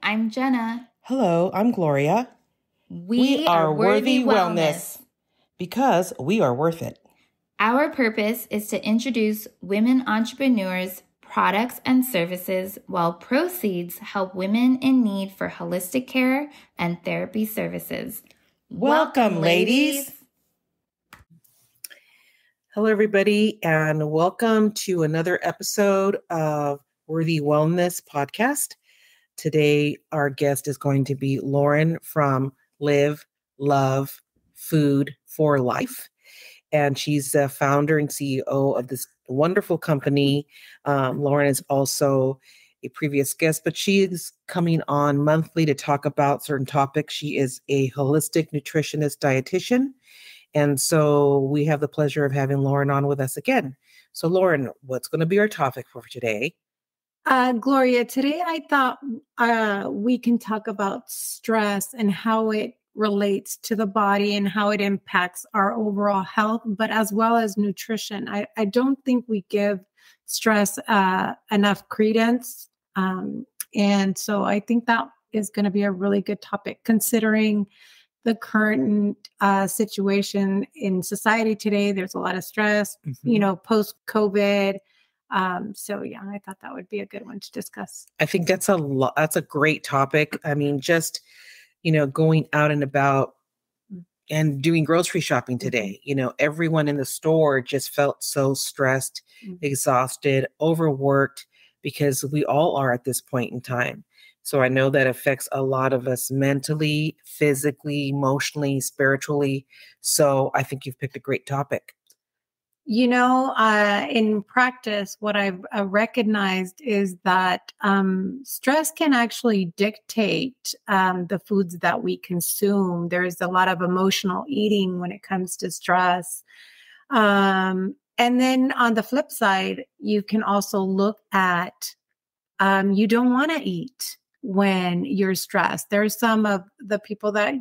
I'm Jenna. Hello, I'm Gloria. We are Worthy Wellness because we are worth it. Our purpose is to introduce women entrepreneurs, products, and services while proceeds help women in need for holistic care and therapy services. Welcome, ladies. Hello, everybody, and welcome to another episode of Worthy Wellness podcast. Today, our guest is going to be Lauren from Live, Love, Food for Life. And she's the founder and CEO of this wonderful company. Lauren is also a previous guest, but she is coming on monthly to talk about certain topics. She is a holistic nutritionist dietitian. And so we have the pleasure of having Lauren on with us again. So Lauren, what's going to be our topic for today? Gloria, today I thought we can talk about stress and how it relates to the body and how it impacts our overall health, but as well as nutrition. I don't think we give stress enough credence. And so I think that is going to be a really good topic considering the current situation in society today. There's a lot of stress, post-COVID. So yeah, I thought that would be a good one to discuss. I think that's a great topic. I mean, just, going out and about and doing grocery shopping today, everyone in the store just felt so stressed, exhausted, overworked, because we all are at this point in time. So I know that affects a lot of us mentally, physically, emotionally, spiritually. So I think you've picked a great topic. In practice, what I've recognized is that stress can actually dictate the foods that we consume. There's a lot of emotional eating when it comes to stress. And then on the flip side, you can also look at you don't want to eat when you're stressed. There's some of the people that,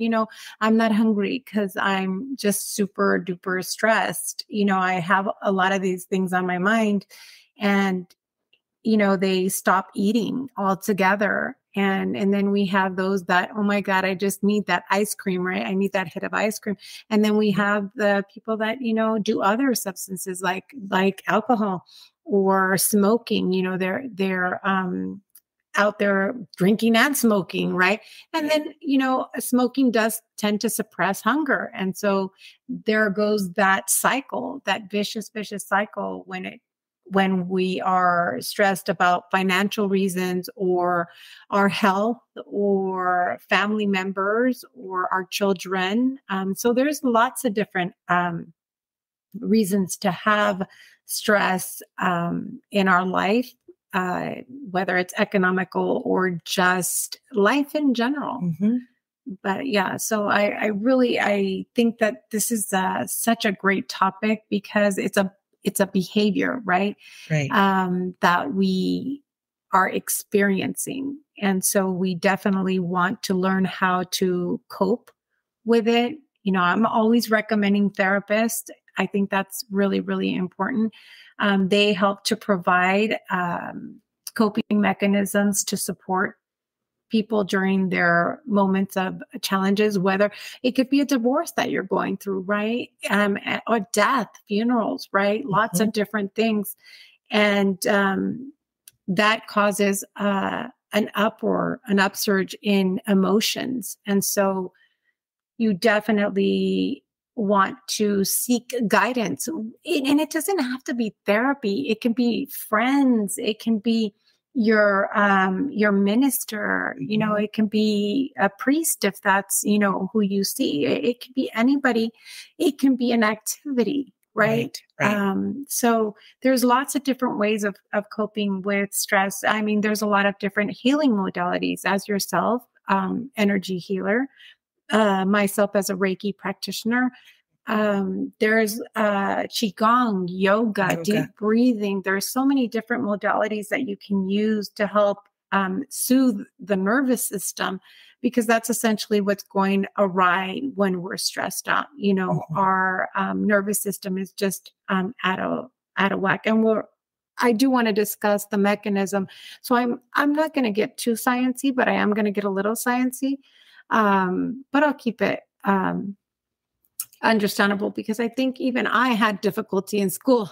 I'm not hungry because I'm just super duper stressed. I have a lot of these things on my mind and, they stop eating altogether. And then we have those that, oh my God, I just need that ice cream, right? I need that hit of ice cream. And then we have the people that, do other substances like alcohol or smoking, they're out there drinking and smoking, right? And then, smoking does tend to suppress hunger. And so there goes that cycle, that vicious cycle when we are stressed about financial reasons or our health or family members or our children. So there's lots of different reasons to have stress in our life. Whether it's economical or just life in general. Mm-hmm. But yeah, so I think that this is such a great topic because it's a behavior, right? Right. That we are experiencing. And so we definitely want to learn how to cope with it. I'm always recommending therapists. I think that's really, really important. They help to provide coping mechanisms to support people during their moments of challenges, whether it could be a divorce that you're going through, right? Or death, funerals, right? Mm-hmm. Lots of different things. And that causes an upsurge in emotions. And so you definitely want to seek guidance. And it doesn't have to be therapy. It can be friends. It can be your minister, it can be a priest if that's, who you see. It can be anybody. It can be an activity, right? So there's lots of different ways of coping with stress. I mean, there's a lot of different healing modalities as yourself, energy healer. Myself as a Reiki practitioner. There's Qigong, yoga, deep breathing. There's so many different modalities that you can use to help soothe the nervous system, because that's essentially what's going awry when we're stressed out. Our nervous system is just out of whack, and I do want to discuss the mechanism. So I'm not going to get too sciencey, but I am going to get a little sciencey. But I'll keep it understandable, because I think even I had difficulty in school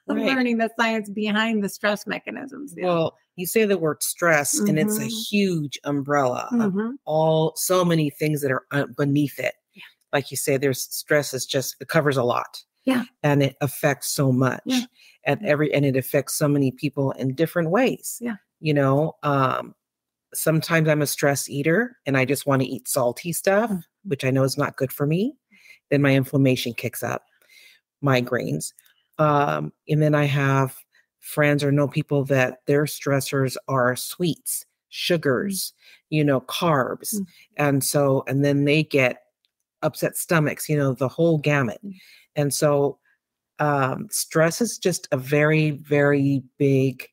learning the science behind the stress mechanisms. Yeah. Well, you say the word stress, and it's a huge umbrella of so many things that are beneath it. Yeah. Like you say, there's stress is just, it covers a lot. Yeah. And it affects so much. Yeah. And it affects so many people in different ways. Yeah. You know, sometimes I'm a stress eater and I just want to eat salty stuff, which I know is not good for me. Then my inflammation kicks up, migraines. And then I have friends or know people that their stressors are sweets, sugars, you know, carbs. And then they get upset stomachs, you know, the whole gamut. And so stress is just a very, very big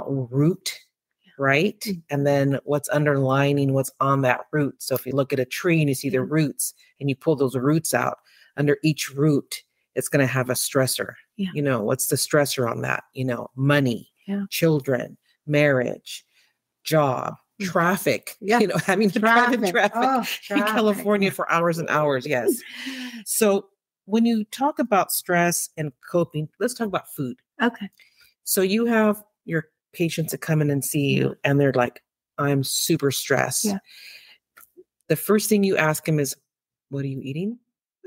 root, right? And then what's underlining what's on that root. So if you look at a tree and you see the roots and you pull those roots out, under each root, it's going to have a stressor. Yeah. You know, what's the stressor on that? You know, money, children, marriage, job, traffic, you know, having to drive in traffic in California for hours and hours. Yes. So when you talk about stress and coping, let's talk about food. Okay. So you have your patients that come in and see you and they're like, I'm super stressed. Yeah. The first thing you ask them is, what are you eating?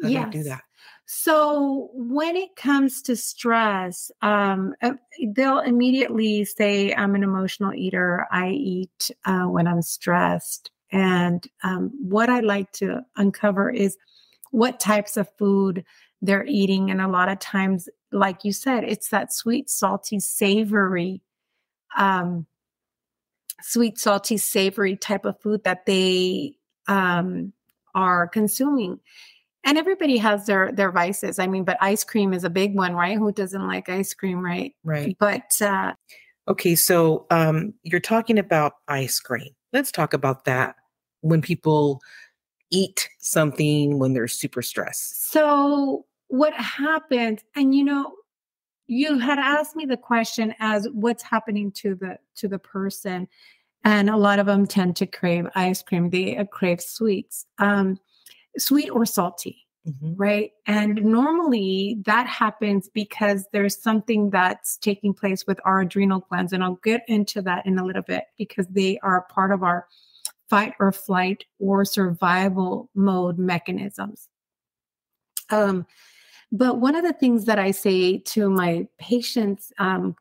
How do you do that? So when it comes to stress, they'll immediately say, I'm an emotional eater. I eat when I'm stressed. And what I like to uncover is what types of food they're eating. And a lot of times, like you said, it's that sweet, salty, savory type of food that they are consuming. And everybody has their vices. I mean, but ice cream is a big one, right? Who doesn't like ice cream, right? Right. But okay, so you're talking about ice cream. Let's talk about that when people eat something when they're super stressed. So what happens, and you had asked me the question as what's happening to the person, and a lot of them tend to crave ice cream. They crave sweets. Sweet or salty, right? And normally that happens because there's something that's taking place with our adrenal glands. And I'll get into that in a little bit because they are part of our fight or flight or survival mode mechanisms. But one of the things that I say to my patients,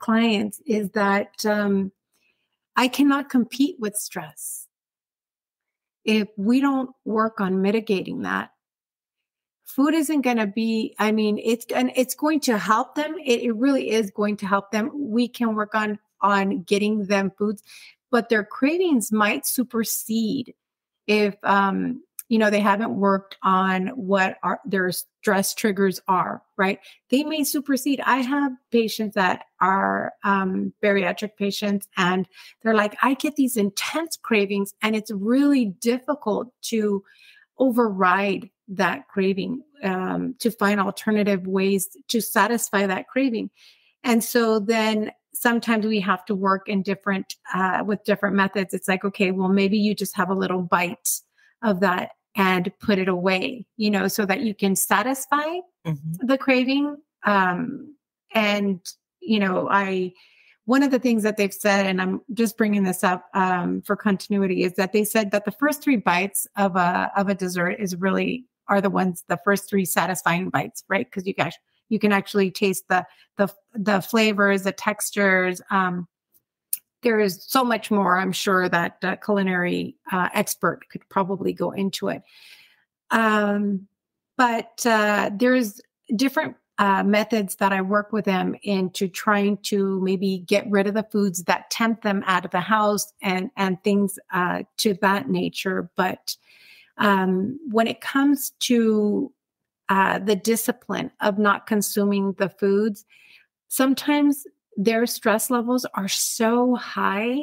clients, is that I cannot compete with stress. If we don't work on mitigating that, food isn't going to be, I mean, it's going to help them. It really is going to help them. We can work on getting them foods, but their cravings might supersede if, they haven't worked on what their stress triggers are, right? They may supersede. I have patients that are bariatric patients, and they're like, I get these intense cravings, and it's really difficult to override that craving, to find alternative ways to satisfy that craving. And so then sometimes we have to work in with different methods. It's like, okay, well, maybe you just have a little bite of that and put it away, so that you can satisfy the craving. One of the things that they've said, and I'm just bringing this up for continuity, is that they said that the first 3 bites of a dessert are the first 3 satisfying bites, right? Because you can actually taste the flavors, the textures. There is so much more, I'm sure, that a culinary expert could probably go into it. But there's different methods that I work with them into trying to maybe get rid of the foods that tempt them out of the house and things to that nature. But when it comes to the discipline of not consuming the foods, sometimes their stress levels are so high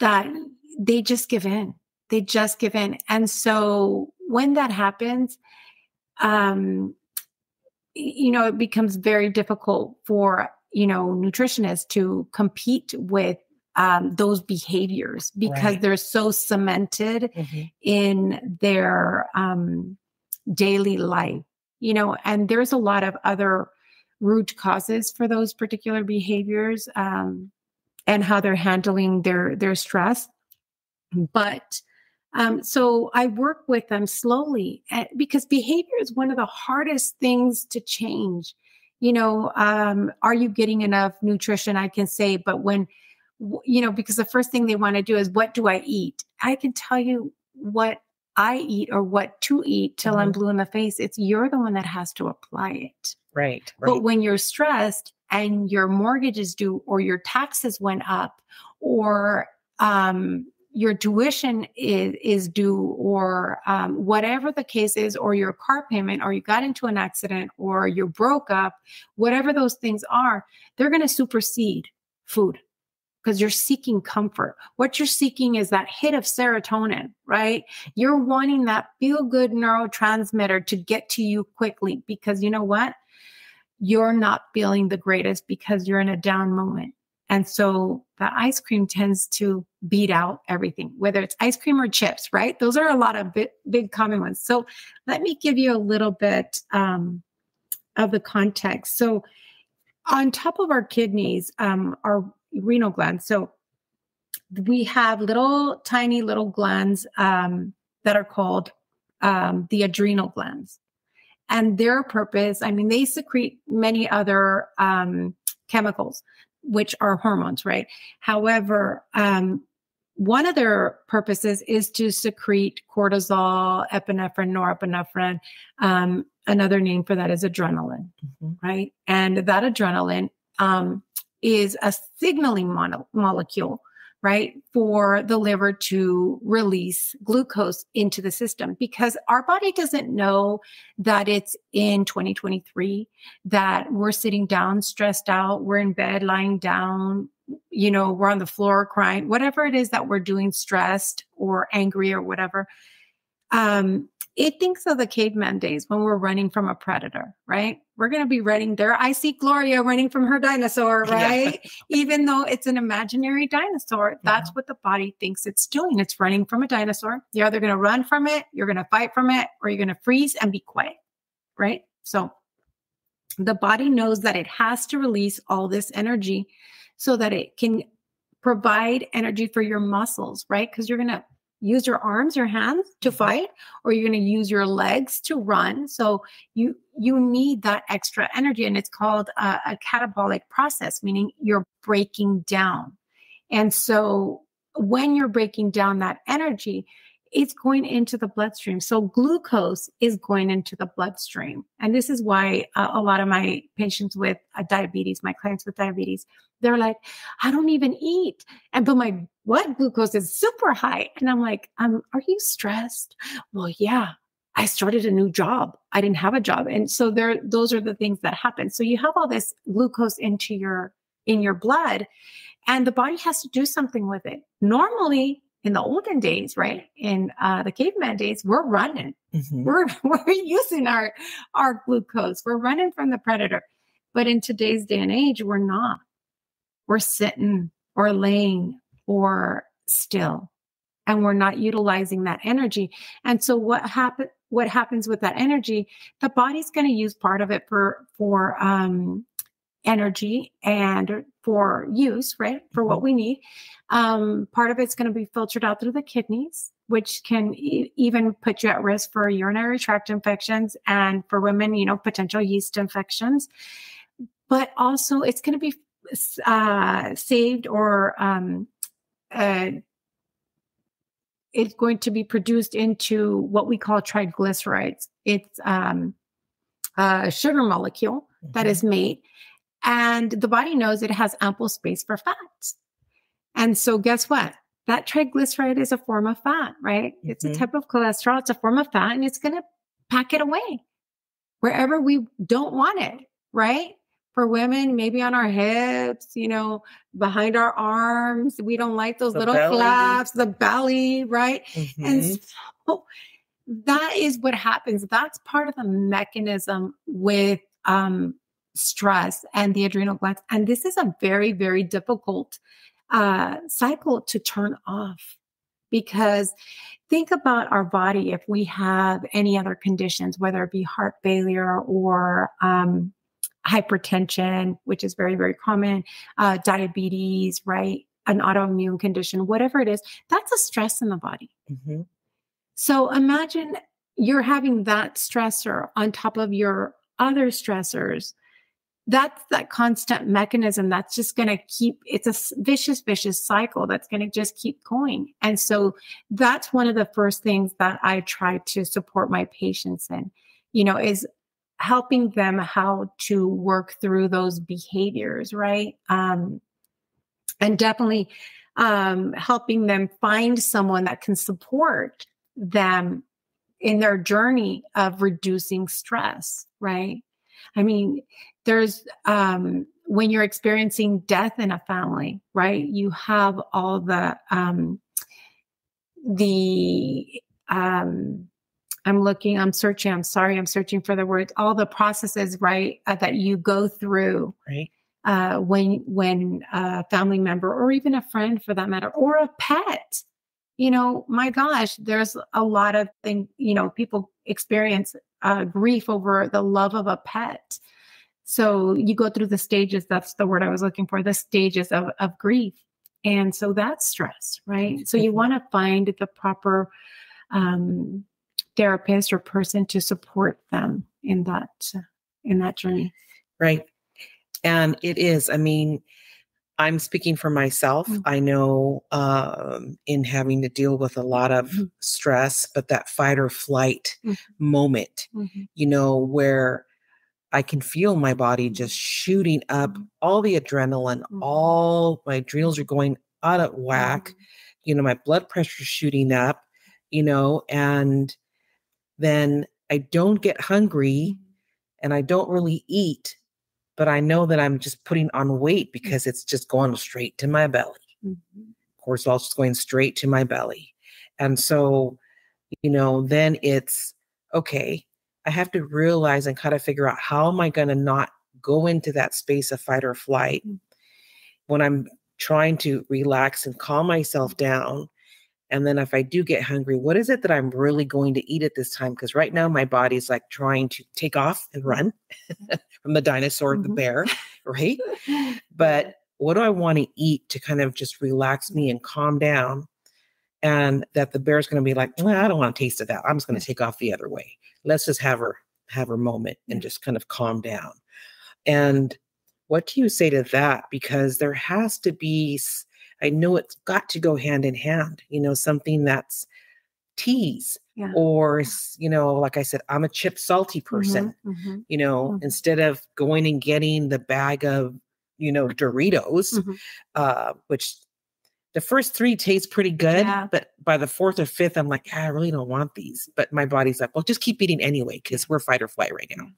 that they just give in. And so when that happens, it becomes very difficult for nutritionists to compete with those behaviors because they're so cemented in their daily life, and there's a lot of other root causes for those particular behaviors and how they're handling their stress. But so I work with them slowly because behavior is one of the hardest things to change. Are you getting enough nutrition? I can say, but when, because the first thing they want to do is, what do I eat? I can tell you what I eat or what to eat till I'm blue in the face. You're the one that has to apply it. Right. But when you're stressed and your mortgage is due or your taxes went up or your tuition is due or whatever the case is, or your car payment, or you got into an accident or you broke up, whatever those things are, they're going to supersede food because you're seeking comfort. What you're seeking is that hit of serotonin, right? You're wanting that feel-good neurotransmitter to get to you quickly because you know what? You're not feeling the greatest because you're in a down moment. And so the ice cream tends to beat out everything, whether it's ice cream or chips, right? Those are a lot of big common ones. So let me give you a little bit of the context. So on top of our kidneys, our renal glands. So we have tiny little glands that are called the adrenal glands. And their purpose, they secrete many other chemicals, which are hormones, right? However, one of their purposes is to secrete cortisol, epinephrine, norepinephrine. Another name for that is adrenaline, right? And that adrenaline is a signaling molecule, right, for the liver to release glucose into the system because our body doesn't know that it's in 2023, that we're sitting down, stressed out, we're in bed, lying down, we're on the floor crying, whatever it is that we're doing, stressed or angry or whatever. It thinks of the caveman days when we're running from a predator, right? We're going to be running there. I see Gloria running from her dinosaur, right? Yeah. Even though it's an imaginary dinosaur, that's what the body thinks it's doing. It's running from a dinosaur. You're either going to run from it, you're going to fight from it, or you're going to freeze and be quiet, right? So the body knows that it has to release all this energy so that it can provide energy for your muscles, right? Because you're going to use your arms, your hands to fight, or you're going to use your legs to run. So you need that extra energy. And it's called a catabolic process, meaning you're breaking down. And so when you're breaking down that energy, it's going into the bloodstream. So glucose is going into the bloodstream. And this is why a lot of my patients with diabetes, my clients with diabetes, they're like, I don't even eat. But my blood glucose is super high. And I'm like, are you stressed? Well, yeah, I started a new job. I didn't have a job. And so those are the things that happen. So you have all this glucose in your blood, and the body has to do something with it. Normally, in the olden days, right? In the caveman days, we're running. We're using our glucose. We're running from the predator. But in today's day and age, we're not. We're sitting or laying or still, and we're not utilizing that energy. And so what happens with that energy? The body's going to use part of it for energy and for use, right? For what we need. Part of it's going to be filtered out through the kidneys, which can even put you at risk for urinary tract infections, and for women, potential yeast infections. But also it's going to be saved, or it's going to be produced into what we call triglycerides. It's a sugar molecule that is made, and the body knows it has ample space for fats. And so guess what? That triglyceride is a form of fat, right? It's a type of cholesterol. It's a form of fat, and it's going to pack it away wherever we don't want it, right? For women, maybe on our hips, behind our arms. We don't like those little flaps, the belly, right? And so that is what happens. That's part of the mechanism with stress and the adrenal glands. And this is a very, very difficult cycle to turn off, because think about our body. If we have any other conditions, whether it be heart failure or hypertension, which is very, very common, diabetes, right? An autoimmune condition, whatever it is, that's a stress in the body. Mm-hmm. So imagine you're having that stressor on top of your other stressors. That's that constant mechanism that's just going to keep, it's a vicious cycle that's going to just keep going. And so that's one of the first things that I try to support my patients in, is helping them how to work through those behaviors, right? And definitely helping them find someone that can support them in their journey of reducing stress, right? I mean, there's, when you're experiencing death in a family, right? You have all I'm searching for the words, all the processes, right? That you go through, right? When a family member, or even a friend for that matter, or a pet, my gosh, there's a lot of things, people experience grief over the love of a pet. So you go through the stages, that's the word I was looking for, the stages of grief. And so that's stress, right? So you want to find the proper therapist or person to support them in that journey. Right. And it is, I mean, I'm speaking for myself. Mm-hmm. I know in having to deal with a lot of mm-hmm. stress, but that fight or flight mm-hmm. moment, mm-hmm. Where I can feel my body just shooting up, mm-hmm. all the adrenaline, mm-hmm. all my adrenals are going out of whack, mm-hmm. My blood pressure is shooting up, and then I don't get hungry and I don't really eat. But I know that I'm just putting on weight because it's just going straight to my belly. Mm-hmm. Cortisol is just going straight to my belly. And so, then it's, okay, I have to realize and kind of figure out, how am I going to not go into that space of fight or flight when I'm trying to relax and calm myself down. And then if I do get hungry, what is it that I'm really going to eat at this time? Because right now my body's like trying to take off and run from the dinosaur, mm-hmm. the bear, right? But what do I want to eat to kind of just relax me and calm down? And that the bear's going to be like, well, I don't want to taste of that. I'm just going to take off the other way. Let's just have her moment and just kind of calm down. And what do you say to that? Because there has to be, I know it's got to go hand in hand, something that's tease or, like I said, I'm a chip salty person, mm-hmm. Mm-hmm. Instead of going and getting the bag of, Doritos, mm-hmm. Which the first 3 taste pretty good, but by the 4th or 5th, I'm like, I really don't want these. But my body's like, well, just keep eating anyway, because we're fight or flight right now.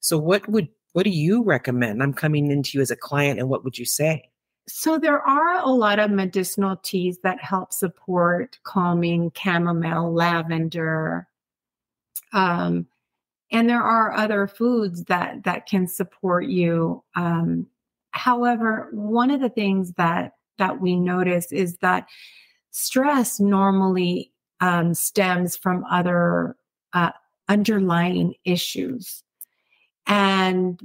So what do you recommend? I'm coming into you as a client, and what would you say? So there are a lot of medicinal teas that help support calming, chamomile, lavender. And there are other foods that can support you. However, one of the things that we notice is that stress normally stems from other underlying issues. And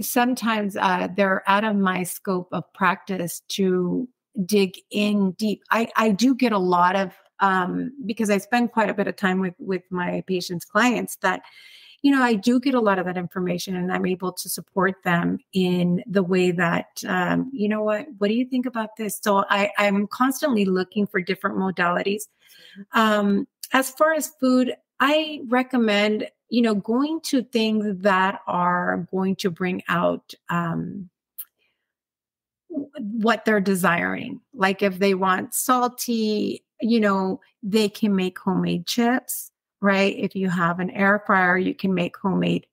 sometimes they're out of my scope of practice to dig in deep. I do get a lot of, because I spend quite a bit of time with my patients, clients, that, I do get a lot of that information, and I'm able to support them in the way that, what do you think about this? So I'm constantly looking for different modalities. As far as food, I recommend, going to things that are going to bring out what they're desiring. Like if they want salty, they can make homemade chips, right? If you have an air fryer, you can make homemade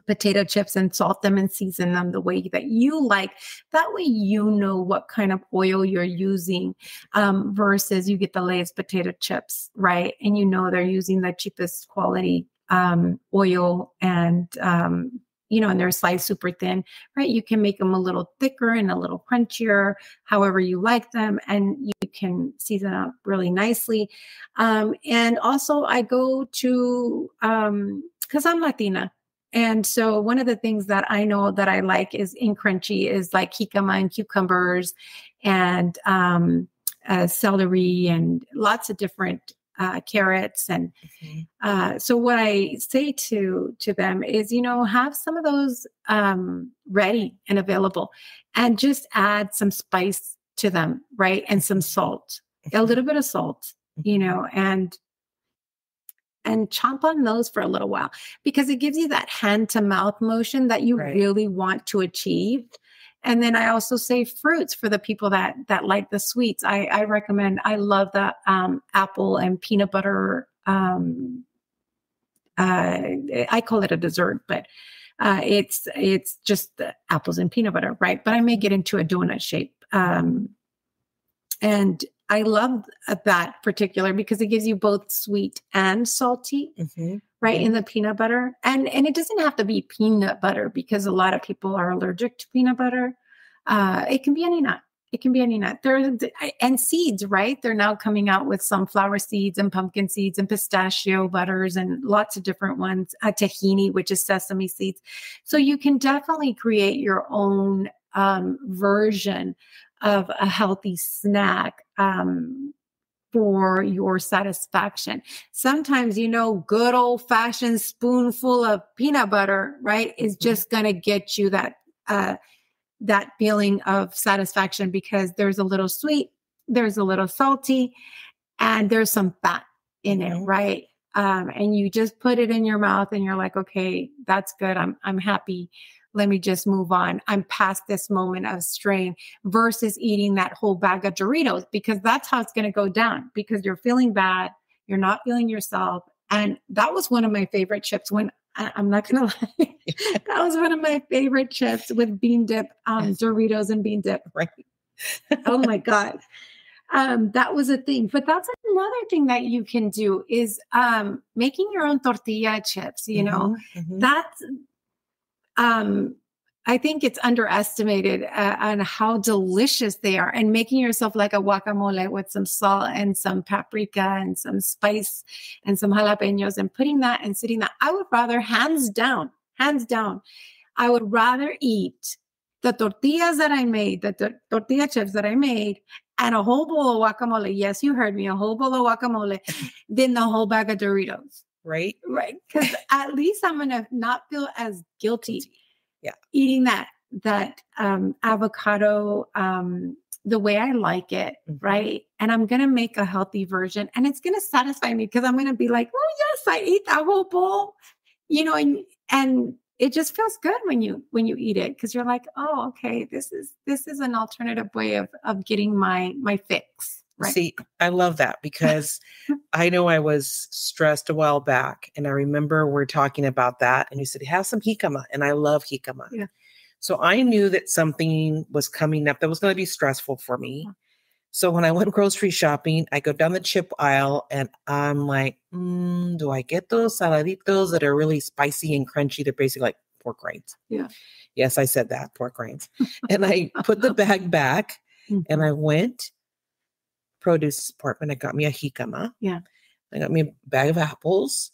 potato chips and salt them and season them the way that you like. That way, what kind of oil you're using, versus you get the Lay's potato chips, right? And they're using the cheapest quality oil and, and they're sliced super thin, right? You can make them a little thicker and a little crunchier, however you like them. And you can season up really nicely. And also I go to, cause I'm Latina. And so one of the things that I know that I like is in crunchy is like jicama and cucumbers and, celery and lots of different carrots. And so what I say to them is, have some of those ready and available and just add some spice to them, right? And some salt, a little bit of salt, and chomp on those for a little while because it gives you that hand to mouth motion that you really want to achieve. And then I also say fruits for the people that like the sweets. I recommend, I love the apple and peanut butter. I call it a dessert, but it's just the apples and peanut butter, right? But I make it into a donut shape. And I love that particular because it gives you both sweet and salty, right? In the peanut butter. And it doesn't have to be peanut butter because a lot of people are allergic to peanut butter. It can be any nut. It can be any nut. And seeds, right? They're now coming out with sunflower seeds and pumpkin seeds and pistachio butters and lots of different ones. Tahini, which is sesame seeds. So you can definitely create your own version of a healthy snack for your satisfaction. Sometimes, good old fashioned spoonful of peanut butter, right, is just going to get you that feeling of satisfaction because there's a little sweet, there's a little salty, and there's some fat in it, right? And you just put it in your mouth and you're like, okay, that's good. I'm happy. Let me just move on. I'm past this moment of strain versus eating that whole bag of Doritos because that's how it's going to go down because you're feeling bad. You're not feeling yourself. And that was one of my favorite chips when I'm not going to lie. That was one of my favorite chips with bean dip, Doritos and bean dip. Right. Oh my God. That was a thing, but that's another thing that you can do is, making your own tortilla chips, that's, I think it's underestimated on how delicious they are and making yourself like a guacamole with some salt and some paprika and some spice and some jalapenos and putting that and sitting that. I would rather hands down, I would rather eat the tortillas that I made, the tortilla chips that I made and a whole bowl of guacamole. Yes, you heard me, a whole bowl of guacamole than the whole bag of Doritos. Right. Because at least I'm going to not feel as guilty. Yeah. Eating that avocado the way I like it, right? And I'm going to make a healthy version and it's going to satisfy me because I'm going to be like, oh yes, I ate that whole bowl, and it just feels good when you eat it because you're like, oh, okay, this is an alternative way of getting my fix. Right. See, I love that because I know I was stressed a while back and I remember we're talking about that and you said, have some jicama. And I love jicama. Yeah. So I knew that something was coming up that was going to be stressful for me. Yeah. So when I went grocery shopping, I go down the chip aisle and I'm like, do I get those saladitos that are really spicy and crunchy? They're basically like pork rinds. Yeah. Yes, I said that, pork rinds. And I put the bag back and I went produce department. I got me a jicama. Yeah. I got me a bag of apples,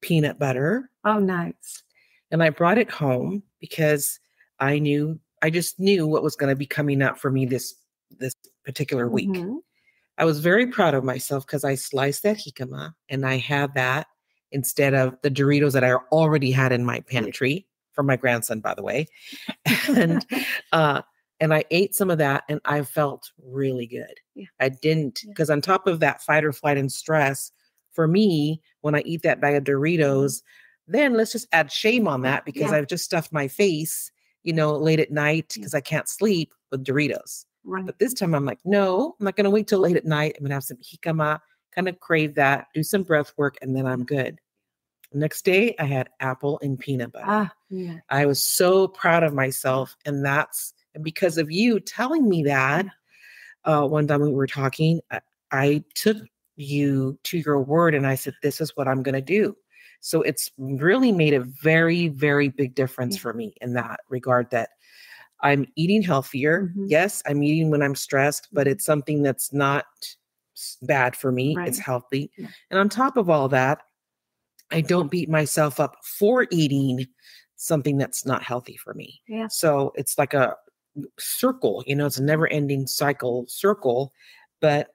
peanut butter. Oh, nice. And I brought it home because I just knew what was going to be coming up for me this particular week. I was very proud of myself because I sliced that jicama and I had that instead of the Doritos that I already had in my pantry for my grandson, by the way. And I ate some of that and I felt really good. Yeah. I didn't, because on top of that fight or flight and stress, for me, when I eat that bag of Doritos, then let's just add shame on that because I've just stuffed my face, late at night because I can't sleep with Doritos. Right. But this time I'm like, no, I'm not going to wait till late at night. I'm going to have some jicama, kind of crave that, do some breath work, and then I'm good. Next day, I had apple and peanut butter. I was so proud of myself. And that's because of you telling me that one time we were talking, I took you to your word and I said, this is what I'm going to do. So it's really made a very, very big difference for me in that regard, that I'm eating healthier. Yes, I'm eating when I'm stressed, but it's something that's not bad for me. It's healthy. Yeah. And on top of all that, I don't beat myself up for eating something that's not healthy for me. Yeah. So it's like a circle, it's a never ending circle. But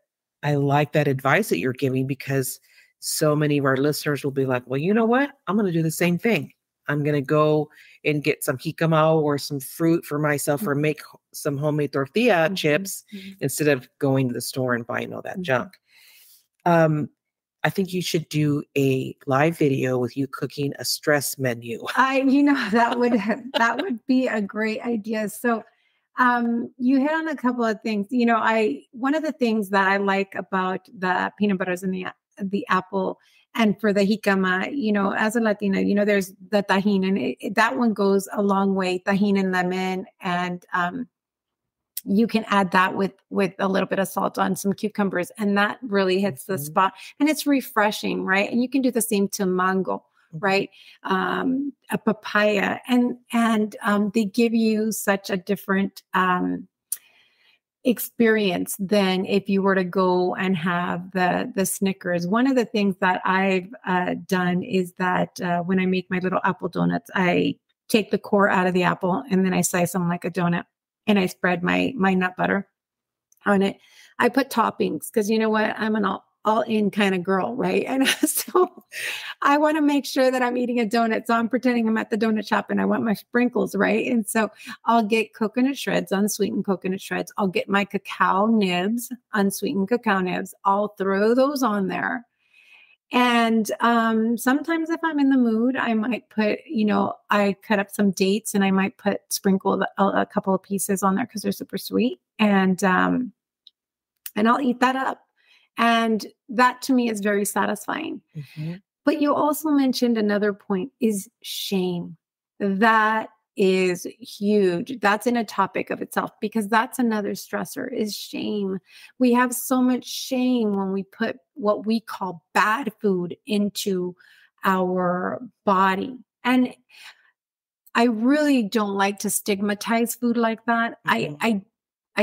I like that advice that you're giving, because so many of our listeners will be like, well, you know what? I'm going to do the same thing. I'm going to go and get some jicama or some fruit for myself, or make some homemade tortilla chips instead of going to the store and buying all that junk. I think you should do a live video with you cooking a stress menu. That would be a great idea. So, you hit on a couple of things. One of the things that I like about the peanut butters and the apple, and for the jicama, as a Latina, there's the tajin, and that one goes a long way. Tajin and lemon, and you can add that with a little bit of salt on some cucumbers, and that really hits the spot, and it's refreshing, right? And you can do the same to mango, right? A papaya, and they give you such a different experience than if you were to go and have the Snickers. One of the things that I've done is that when I make my little apple donuts, I take the core out of the apple, and then I slice them like a donut, and I spread my nut butter on it. I put toppings because you know what? I'm an all in kind of girl, right? And so I want to make sure that I'm eating a donut. So I'm pretending I'm at the donut shop and I want my sprinkles, right? And so I'll get coconut shreds, unsweetened coconut shreds. I'll get my cacao nibs, unsweetened cacao nibs. I'll throw those on there. And sometimes if I'm in the mood, I might put, I cut up some dates and I might sprinkle a couple of pieces on there because they're super sweet. And I'll eat that up. And that to me is very satisfying. But you also mentioned another point is shame. That is huge. That's in a topic of itself, because that's another stressor is shame. We have so much shame when we put what we call bad food into our body. And I really don't like to stigmatize food like that. I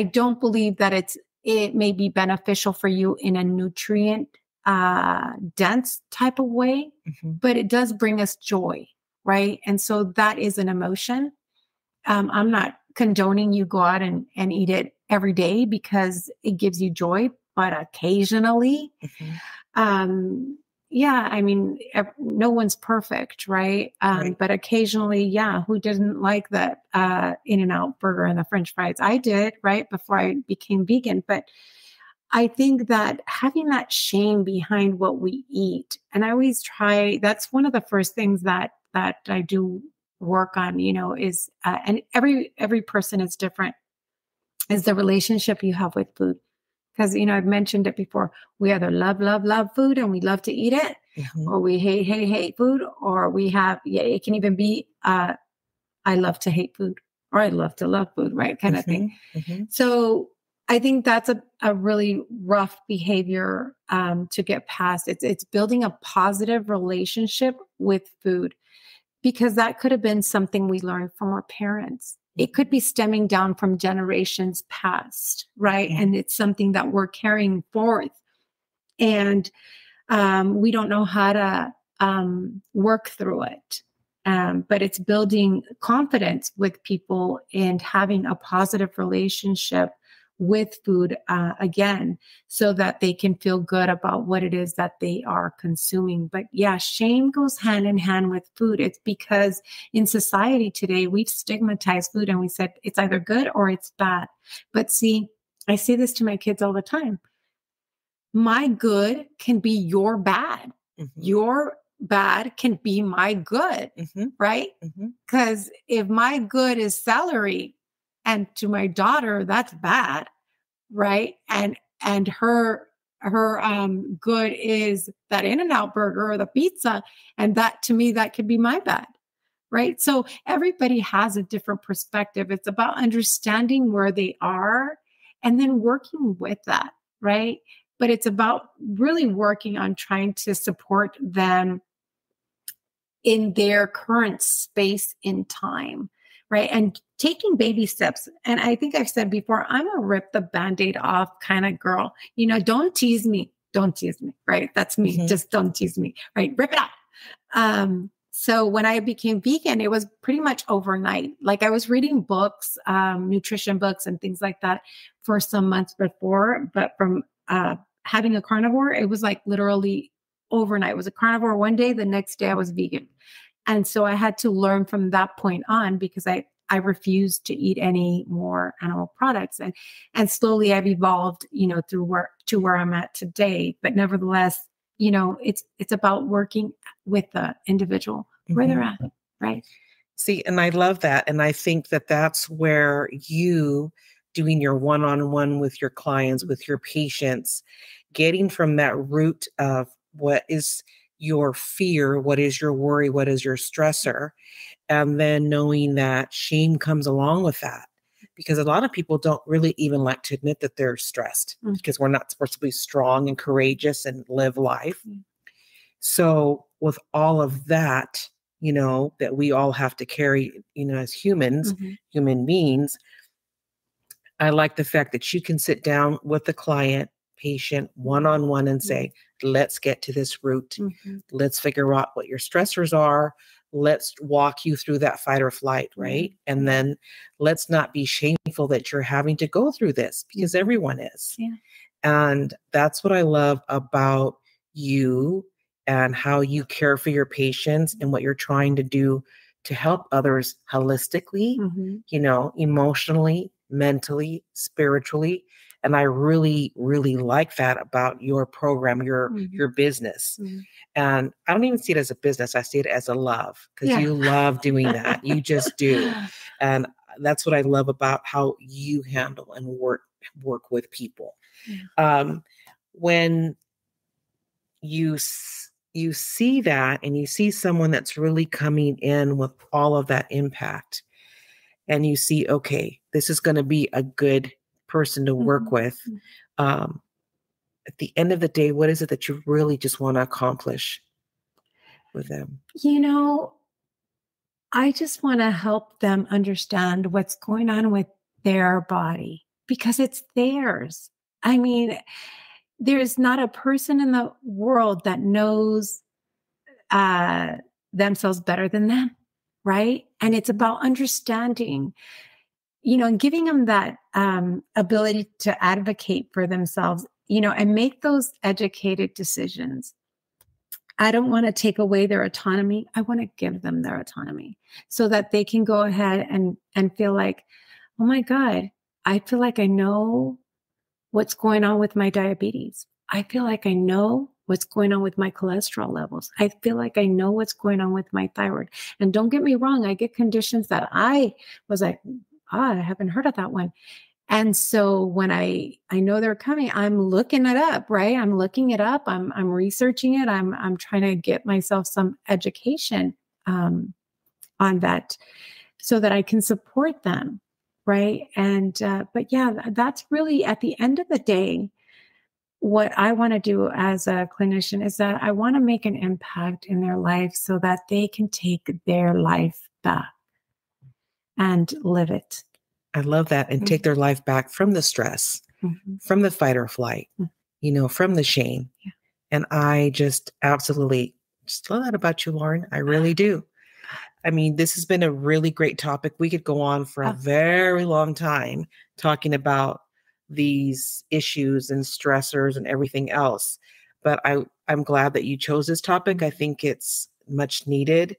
don't believe that it may be beneficial for you in a nutrient dense type of way, but it does bring us joy, right? And so that is an emotion. I'm not condoning you go out and eat it every day because it gives you joy, but occasionally, no one's perfect, right? Right. But occasionally, who didn't like that In-N-Out burger and the French fries? I did, right, before I became vegan. But I think that having that shame behind what we eat, and I always try, that's one of the first things that I do work on, is, and every person is different, is the relationship you have with food. Because, I've mentioned it before. We either love food and we love to eat it, or we hate food, or we have, it can even be, I love to hate food, or I love to love food, right? Kind of thing. So I think that's a really rough behavior to get past. It's building a positive relationship with food, because that could have been something we learned from our parents. It could be stemming down from generations past, right? And it's something that we're carrying forth. And we don't know how to work through it. But it's building confidence with people and having a positive relationship with food again, so that they can feel good about what it is that they are consuming. But shame goes hand in hand with food. It's because in society today, we've stigmatized food and we said it's either good or it's bad. But see, I say this to my kids all the time. My good can be your bad. Your bad can be my good, right? Because if my good is celery, and to my daughter, that's bad, right? And her good is that In-N-Out burger or the pizza, and that to me, that could be my bad, right? So everybody has a different perspective. It's about understanding where they are and then working with that, right? But it's about really working on trying to support them in their current space in time, right? And taking baby steps. And I think I've said before, I'm a rip the Band-Aid off kind of girl. Don't tease me. Don't tease me, right? That's me. Mm-hmm. Just don't tease me, right? Rip it off. So when I became vegan, it was pretty much overnight. Like I was reading books, nutrition books and things like that for some months before, but from having a carnivore, it was like literally overnight. It was a carnivore one day, the next day I was vegan. And so I had to learn from that point on because I refused to eat any more animal products. And slowly I've evolved, to where I'm at today. But nevertheless, it's about working with the individual where they're at, right? See, and I love that. And I think that that's where you doing your one-on-one with your clients, with your patients, getting from that root of what is your fear, what is your worry, what is your stressor, and then knowing that shame comes along with that. Because a lot of people don't really even like to admit that they're stressed because we're not supposed to be strong and courageous and live life. So with all of that, that we all have to carry, as humans, human beings, I like the fact that you can sit down with the client, patient, one-on-one and say, let's get to this root. Let's figure out what your stressors are. Let's walk you through that fight or flight, right? And then let's not be shameful that you're having to go through this because everyone is. Yeah. And that's what I love about you and how you care for your patients and what you're trying to do to help others holistically, emotionally, mentally, spiritually. And I really, really like that about your program, your business. And I don't even see it as a business. I see it as a love because you love doing that. You just do. And that's what I love about how you handle and work with people. When you see that and you see someone that's really coming in with all of that impact and you see, okay, this is going to be a good person to work with. At the end of the day, what is it that you really just want to accomplish with them? I just want to help them understand what's going on with their body because it's theirs. I mean, there's not a person in the world that knows themselves better than them, right? And it's about understanding, and giving them that ability to advocate for themselves, and make those educated decisions. I don't want to take away their autonomy. I want to give them their autonomy so that they can go ahead and feel like, oh my God, I feel like I know what's going on with my diabetes. I feel like I know what's going on with my cholesterol levels. I feel like I know what's going on with my thyroid. And don't get me wrong, I get conditions that I was like, I haven't heard of that one. And so when I know they're coming, I'm looking it up, right? I'm looking it up. I'm researching it. I'm trying to get myself some education on that so that I can support them, right? And but yeah, that's really at the end of the day, what I want to do as a clinician is that I want to make an impact in their life so that they can take their life back and live it. I love that. And take their life back from the stress, from the fight or flight, from the shame. Yeah. And I just absolutely just love that about you, Lauren. I really do. I mean, this has been a really great topic. We could go on for a very long time talking about these issues and stressors and everything else. But I'm glad that you chose this topic. I think it's much needed.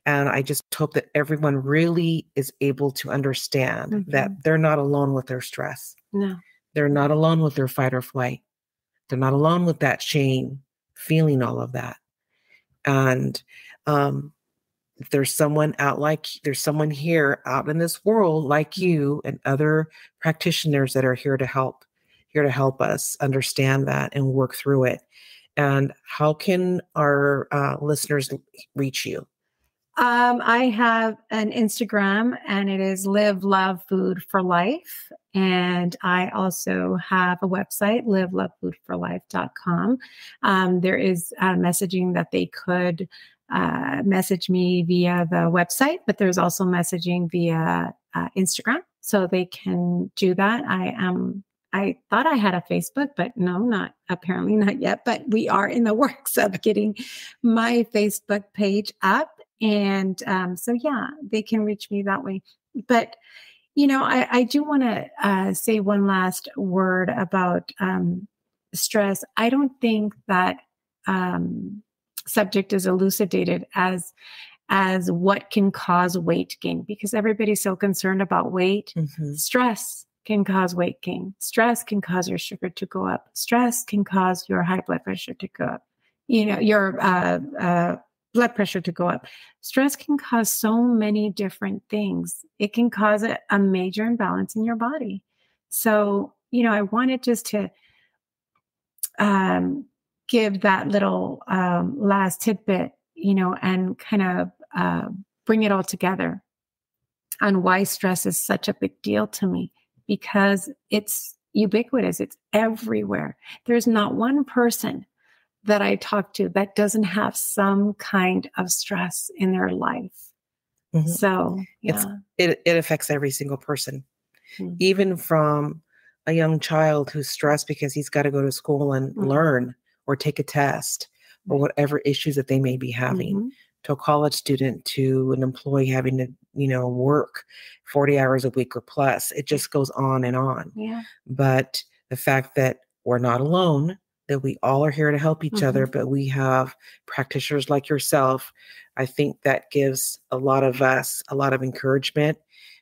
And I just hope that everyone really is able to understand that they're not alone with their stress. No. They're not alone with their fight or flight. They're not alone with that shame, feeling all of that. And if there's someone there's someone here out in this world like you and other practitioners that are here to help us understand that and work through it. And how can our listeners reach you? I have an Instagram and it is Live Love Food for Life. And I also have a website, livelovefoodforlife.com. There is messaging that they could message me via the website, but there's also messaging via Instagram. So they can do that. I thought I had a Facebook, but no, apparently not yet, but we are in the works of getting my Facebook page up. And so, yeah, they can reach me that way. But, I do want to say one last word about stress. I don't think that subject is elucidated as what can cause weight gain, because everybody's so concerned about weight. Mm-hmm. Stress can cause weight gain. Stress can cause your sugar to go up. Stress can cause your high blood pressure to go up. Your blood pressure to go up. Stress can cause so many different things. It can cause a major imbalance in your body. So, I wanted just to give that little last tidbit, and kind of bring it all together on why stress is such a big deal to me, because it's ubiquitous. It's everywhere. There's not one person that I talk to that doesn't have some kind of stress in their life. Mm-hmm. So, yeah. It affects every single person, Mm-hmm. even from a young child who's stressed because he's got to go to school and Mm-hmm. learn or take a test or whatever issues that they may be having, Mm-hmm. to a college student, to an employee having to, work 40 hours a week or plus. It just goes on and on. Yeah. But the fact that we're not alone, that we all are here to help each Mm-hmm. other, but we have practitioners like yourself, I think that gives a lot of us a lot of encouragement.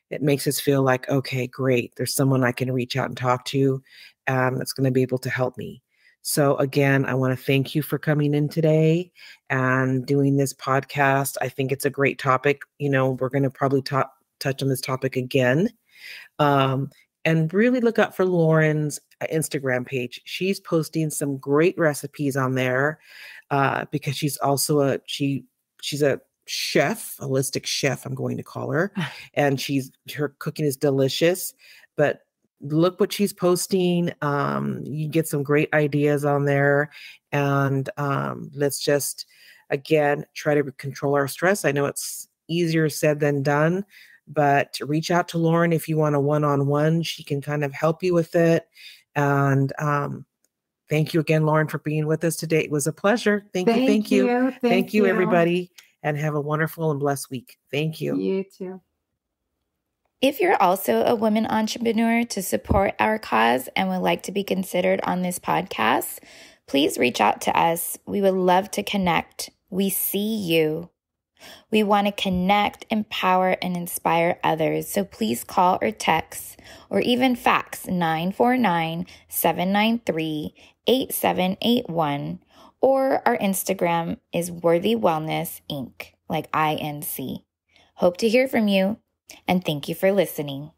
It makes us feel like, okay, great, there's someone I can reach out and talk to that's going to be able to help me. So again, I want to thank you for coming in today and doing this podcast. I think it's a great topic. We're going to probably touch on this topic again. And really look out for Lauren's Instagram page. She's posting some great recipes on there because she's also she's a chef, a holistic chef, I'm going to call her. And her cooking is delicious, but look what she's posting. You get some great ideas on there. And let's just, again, try to control our stress. I know it's easier said than done, but reach out to Lauren if you want a one-on-one. She can kind of help you with it. And thank you again, Lauren, for being with us today. It was a pleasure. Thank you. Thank you, everybody. And have a wonderful and blessed week. Thank you. You too. If you're also a woman entrepreneur to support our cause and would like to be considered on this podcast, please reach out to us. We would love to connect. We see you. We want to connect, empower, and inspire others. So please call or text or even fax 949-793-8781. Or our Instagram is Worthy Wellness Inc., like INC. Hope to hear from you, and thank you for listening.